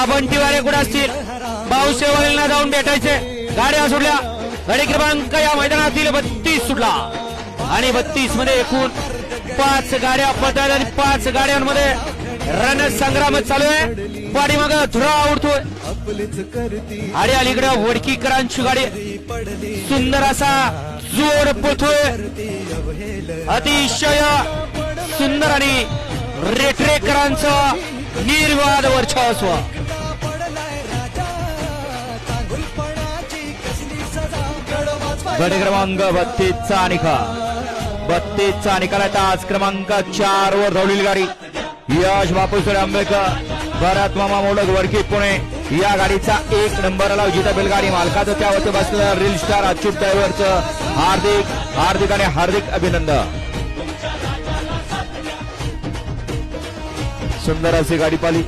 बंटीवाले कुठे असतील भाऊसेवालींना जाऊन भेटायचे. गाड्या सुटल्या. गाडी क्रमांक या मैदानातील 32 सुटला आणि 32 मध्ये एकूण 5 गाड्या पळतात आणि 5 गाड्यांमध्ये रणसंग्राम चालू आहे. पाठीमाग धुरा उडतोय आणि अलीकडे वडकीकरांची गाडी सुंदर असा जोड पळतोय. अतिशय सुंदर आणि रेटरेकरांचं निर्वाद वर्चस्व. गडी क्रमांक 32 चा निकाल. 32 चा निकाल आहे. तास क्रमांक 4 वर धावलेली गाडी यश बापूसरे आंबेकर भरत मामा मोडक वडकी पुणे या गाडीचा 1 नंबरला जिता बैलगाडी मालकाचं त्यावरती बसलेलं रील स्टार अच्युत ड्रायव्हरचं हार्दिक आणि हार्दिक अभिनंदन. सुंदर अशी गाडी पाली.